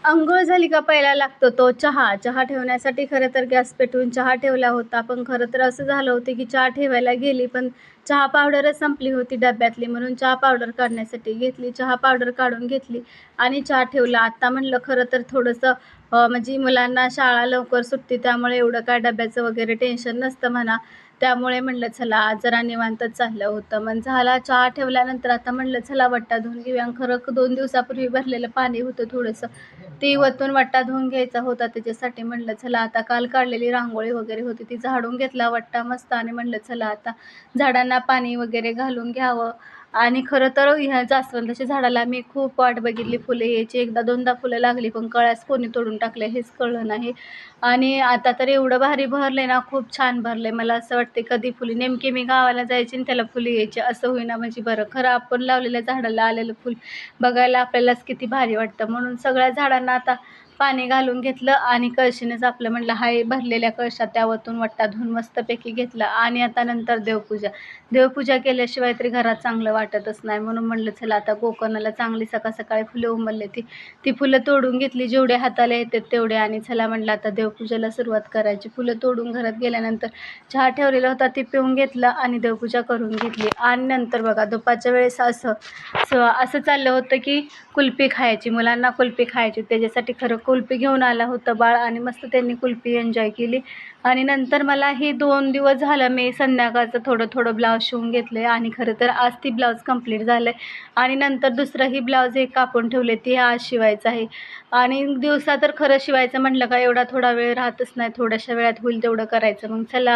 अंघोळ झाली का पहिला लागतो तो चहा. चहा ठेवण्यासाठी खरं तर गॅस पेटवून चहा ठेवला होता. पण खरं तर असं झालं होतं की चहा ठेवायला गेली, पण चहा पावडरच संपली होती डब्यातली. म्हणून चहा पावडर काढण्यासाठी घेतली. चहा पावडर काढून घेतली आणि चहा ठेवला. आता म्हणलं खरं तर थोडंसं म्हणजे मुलांना शाळा लवकर सुटते, त्यामुळे एवढं काय डब्याचं वगैरे टेन्शन नसतं म्हणा. त्यामुळे म्हणलं चला आज जरा निवांतच चाललं होतं. मग झाला चहा ठेवल्यानंतर आता म्हणलं चला वट्टा धुवून घेऊया. खरं 2 दिवसापूर्वी भरलेलं पाणी होतं थोडंसं, ते वतून वट्टा धुवून घ्यायचा होता. त्याच्यासाठी म्हणलं चला आता काल काढलेली रांगोळी वगैरे होती ती झाडून घेतला वट्टा मस्त आणि म्हणलं चला आता झाडांना पाणी वगैरे घालून घ्यावं. आणि खरं तर ह्या जास्वंदाच्या झाडाला मी खूप वाट बघितली फुले यायची. एकदा दोनदा फुलं लागली, पण कळ्याच कोणी तोडून टाकल्या हेच कळलं नाही. आणि आता तर एवढं भारी भरले ना, खूप छान भरले. मला असं वाटते कधी फुले नेमकी मी गावाला जायची आणि त्याला फुले यायची असं होईना म्हणजे बरं. खरं आपण लावलेल्या झाडाला आलेलं फुल बघायला आपल्यालाच किती भारी वाटतं. म्हणून सगळ्या झाडांना आता पाणी घालून घेतलं आणि कळशीनेच आपलं म्हणलं हाय भरलेल्या कळशात त्यावरतून वट्टा धुवून मस्तपैकी घेतला. आणि आता नंतर देवपूजा केल्याशिवाय तरी घरात चांगलं वाटतच नाही. म्हणून म्हणलं चला आता गोकर्णाला चांगली सकाळ सकाळी फुले उमलले ती फुलं तोडून घेतली जेवढे हाताला येतात तेवढे. आणि चला म्हणलं आता देवपूजेला सुरुवात करायची. फुलं तोडून घरात गेल्यानंतर चहा ठेवलेला होता ते पिऊन घेतलं आणि देवपूजा करून घेतली. आणि नंतर बघा दुपारच्या वेळेस असं चाललं होतं की कुल्फी खायची, मुलांना कुल्फी खायची. त्याच्यासाठी खरं कुल्फी घेऊन आला होतं बाळ आणि मस्त त्यांनी कुल्फी एन्जॉय केली. आणि नंतर मला ही 2 दिवस झालं मी संध्याकाळचं थोडं ब्लाऊज शिवून घेतले आणि खरं तर आज ती ब्लाऊज कंप्लीट झालं आहे. आणि नंतर दुसरंही ब्लाऊज एक कापून ठेवले ते आज शिवायचं आहे. आणि दिवसा तर खरं शिवायचं म्हटलं का एवढा थोडा वेळ राहतच नाही, थोड्याशा वेळात होईल तेवढं करायचं. मग चला